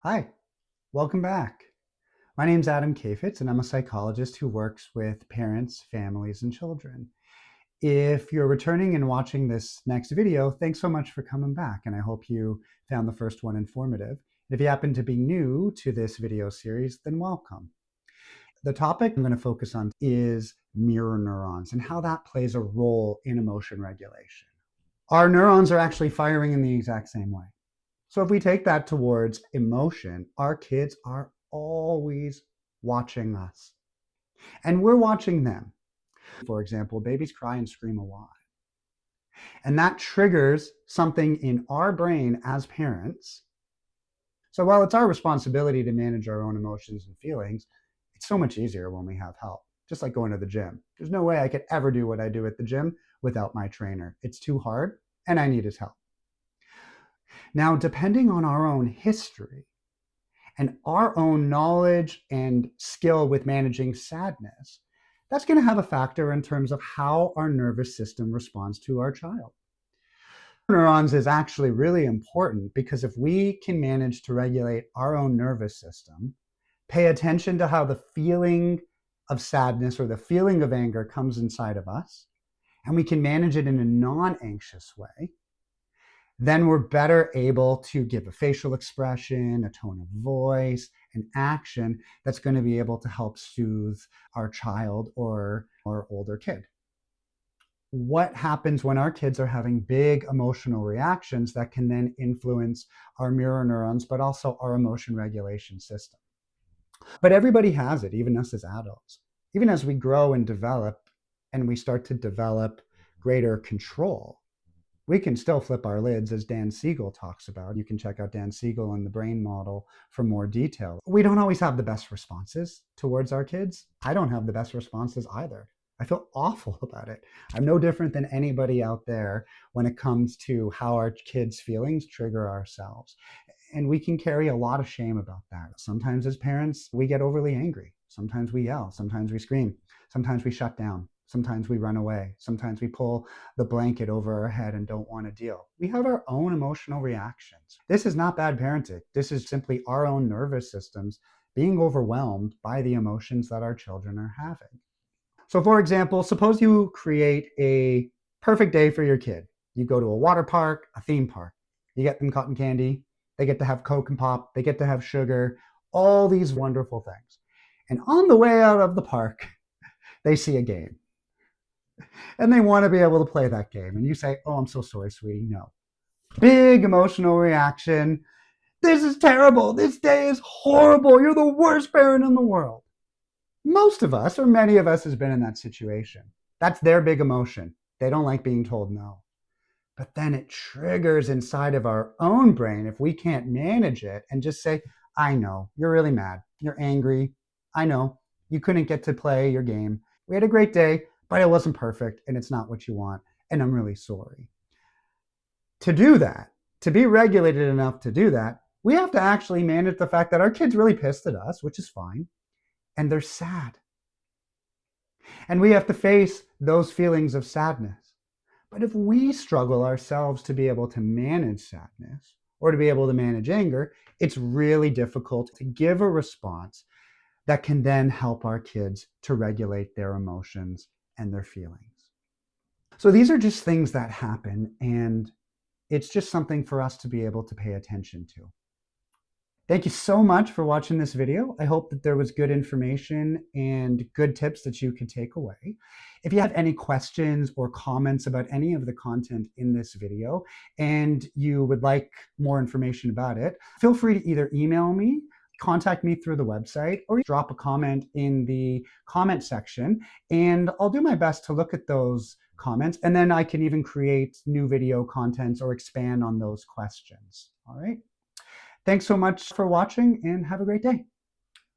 Hi, welcome back. My name's Adam Kafitz, and I'm a psychologist who works with parents, families, and children. If you're returning and watching this next video, thanks so much for coming back, and I hope you found the first one informative. If you happen to be new to this video series, then welcome. The topic I'm going to focus on is mirror neurons and how that plays a role in emotion regulation. Our neurons are actually firing in the exact same way. So if we take that towards emotion, our kids are always watching us and we're watching them. For example, babies cry and scream a lot. And that triggers something in our brain as parents. So while it's our responsibility to manage our own emotions and feelings, it's so much easier when we have help. Just like going to the gym. There's no way I could ever do what I do at the gym without my trainer. It's too hard and I need his help. Now, depending on our own history, and our own knowledge and skill with managing sadness, that's going to have a factor in terms of how our nervous system responds to our child. Neurons is actually really important because if we can manage to regulate our own nervous system, pay attention to how the feeling of sadness or the feeling of anger comes inside of us, and we can manage it in a non-anxious way, then we're better able to give a facial expression, a tone of voice, an action that's going to be able to help soothe our child or our older kid. What happens when our kids are having big emotional reactions that can then influence our mirror neurons, but also our emotion regulation system? But everybody has it, even us as adults. Even as we grow and develop, and we start to develop greater control, we can still flip our lids, as Dan Siegel talks about. You can check out Dan Siegel and the brain model for more detail. We don't always have the best responses towards our kids. I don't have the best responses either. I feel awful about it. I'm no different than anybody out there when it comes to how our kids' feelings trigger ourselves. And we can carry a lot of shame about that. Sometimes as parents, we get overly angry. Sometimes we yell. Sometimes we scream. Sometimes we shut down. Sometimes we run away. Sometimes we pull the blanket over our head and don't want to deal. We have our own emotional reactions. This is not bad parenting. This is simply our own nervous systems being overwhelmed by the emotions that our children are having. So for example, suppose you create a perfect day for your kid. You go to a water park, a theme park. You get them cotton candy. They get to have Coke and Pop. They get to have sugar, all these wonderful things. And on the way out of the park, they see a game and they want to be able to play that game. And you say, "Oh, I'm so sorry, sweetie." No. Big emotional reaction. "This is terrible. This day is horrible. You're the worst parent in the world." Most of us, or many of us, has been in that situation. That's their big emotion. They don't like being told no. But then it triggers inside of our own brain if we can't manage it and just say, "I know, you're really mad. You're angry. I know, you couldn't get to play your game. We had a great day, but it wasn't perfect and it's not what you want. And I'm really sorry." To do that, to be regulated enough to do that, we have to actually manage the fact that our kid's really pissed at us, which is fine, and they're sad. And we have to face those feelings of sadness. But if we struggle ourselves to be able to manage sadness or to be able to manage anger, it's really difficult to give a response that can then help our kids to regulate their emotions and their feelings. So these are just things that happen, and it's just something for us to be able to pay attention to. Thank you so much for watching this video. I hope that there was good information and good tips that you could take away. If you have any questions or comments about any of the content in this video and you would like more information about it, feel free to either email me, contact me through the website, or drop a comment in the comment section, and I'll do my best to look at those comments, and then I can even create new video contents or expand on those questions. All right. Thanks so much for watching and have a great day.